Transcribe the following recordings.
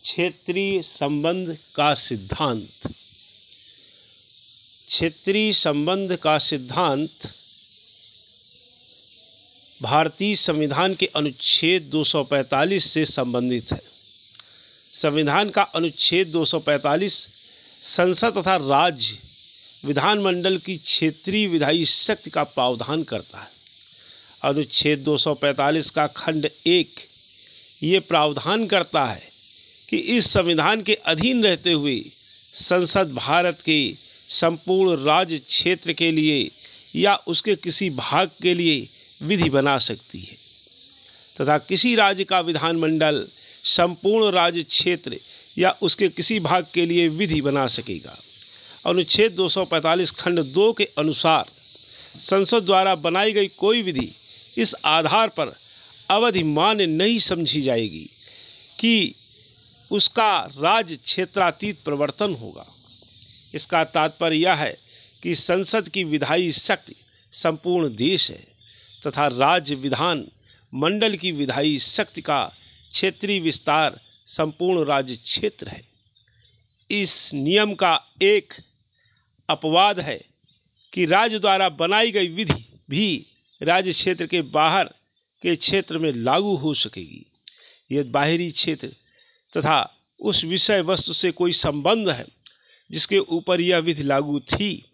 क्षेत्रीय संबंध का सिद्धांत। क्षेत्रीय संबंध का सिद्धांत भारतीय संविधान के अनुच्छेद 245 से संबंधित है। संविधान का अनुच्छेद 245 संसद तथा राज्य विधानमंडल की क्षेत्रीय विधायी शक्ति का प्रावधान करता है। अनुच्छेद 245 का खंड 1 ये प्रावधान करता है कि इस संविधान के अधीन रहते हुए संसद भारत के संपूर्ण राज्य क्षेत्र के लिए या उसके किसी भाग के लिए विधि बना सकती है तथा किसी राज्य का विधानमंडल संपूर्ण राज्य क्षेत्र या उसके किसी भाग के लिए विधि बना सकेगा। अनुच्छेद 245 खंड 2 के अनुसार संसद द्वारा बनाई गई कोई विधि इस आधार पर अवधि मान्य नहीं समझी जाएगी कि उसका राज्य क्षेत्रातीत प्रवर्तन होगा। इसका तात्पर्य यह है कि संसद की विधायी शक्ति संपूर्ण देश है तथा राज्य विधान मंडल की विधायी शक्ति का क्षेत्रीय विस्तार संपूर्ण राज्य क्षेत्र है। इस नियम का एक अपवाद है कि राज्य द्वारा बनाई गई विधि भी राज्य क्षेत्र के बाहर के क्षेत्र में लागू हो सकेगी यदि बाहरी क्षेत्र तथा उस विषय वस्तु से कोई संबंध है जिसके ऊपर यह विधि लागू थी।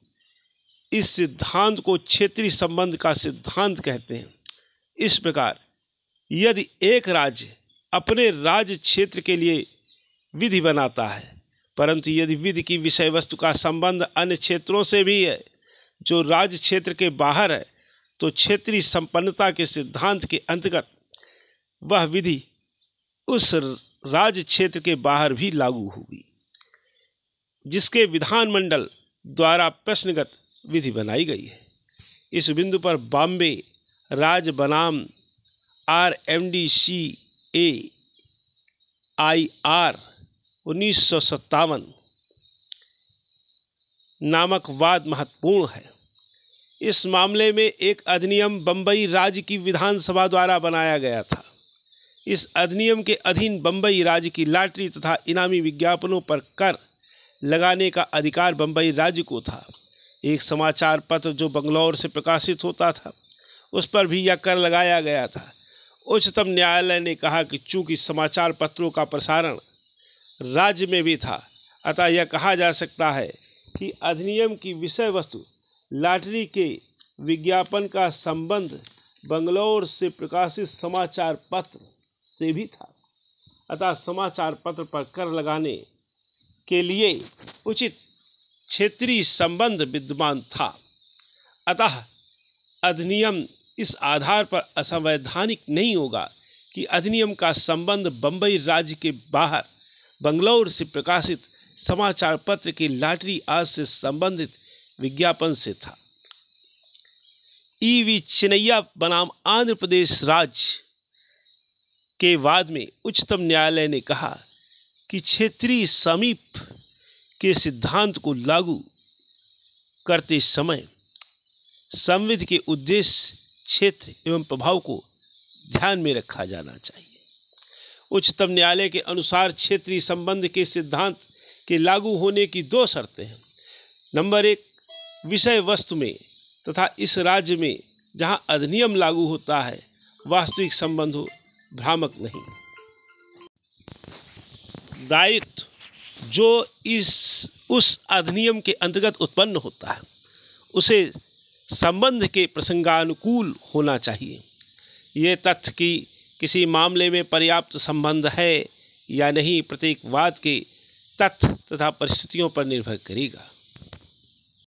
इस सिद्धांत को क्षेत्रीय संबंध का सिद्धांत कहते हैं। इस प्रकार यदि एक राज्य अपने राज्य क्षेत्र के लिए विधि बनाता है परंतु यदि विधि की विषय वस्तु का संबंध अन्य क्षेत्रों से भी है जो राज्य क्षेत्र के बाहर है तो क्षेत्रीय संपन्नता के सिद्धांत के अंतर्गत वह विधि उस राज्य क्षेत्र के बाहर भी लागू होगी जिसके विधानमंडल द्वारा प्रश्नगत विधि बनाई गई है। इस बिंदु पर बॉम्बे राज्य बनाम RMDCA IR 1957 नामक वाद महत्वपूर्ण है। इस मामले में एक अधिनियम बम्बई राज्य की विधानसभा द्वारा बनाया गया था। इस अधिनियम के अधीन बम्बई राज्य की लॉटरी तथा इनामी विज्ञापनों पर कर लगाने का अधिकार बम्बई राज्य को था। एक समाचार पत्र जो बंगलौर से प्रकाशित होता था उस पर भी यह कर लगाया गया था। उच्चतम न्यायालय ने कहा कि चूंकि समाचार पत्रों का प्रसारण राज्य में भी था अतः यह कहा जा सकता है कि अधिनियम की विषय वस्तु लॉटरी के विज्ञापन का संबंध बंगलौर से प्रकाशित समाचार पत्र से भी था। अतः समाचार पत्र पर कर लगाने के लिए उचित क्षेत्रीय संबंध विद्यमान था। अतः अधिनियम इस आधार पर असंवैधानिक नहीं होगा कि अधिनियम का संबंध बम्बई राज्य के बाहर बंगलौर से प्रकाशित समाचार पत्र की लॉटरी आज से संबंधित विज्ञापन से था। EV चिनैया बनाम आंध्र प्रदेश राज्य के वाद में उच्चतम न्यायालय ने कहा कि क्षेत्रीय समीप के सिद्धांत को लागू करते समय संविधि के उद्देश्य क्षेत्र एवं प्रभाव को ध्यान में रखा जाना चाहिए। उच्चतम न्यायालय के अनुसार क्षेत्रीय संबंध के सिद्धांत के लागू होने की दो शर्तें हैं। नंबर 1, विषय वस्तु में तथा इस राज्य में जहां अधिनियम लागू होता है वास्तविक संबंध हो, भ्रामक नहीं। दायित्व जो उस अधिनियम के अंतर्गत उत्पन्न होता है उसे संबंध के प्रसंगानुकूल होना चाहिए। ये तथ्य कि किसी मामले में पर्याप्त संबंध है या नहीं प्रत्येक वाद के तथ्य तथा परिस्थितियों पर निर्भर करेगा।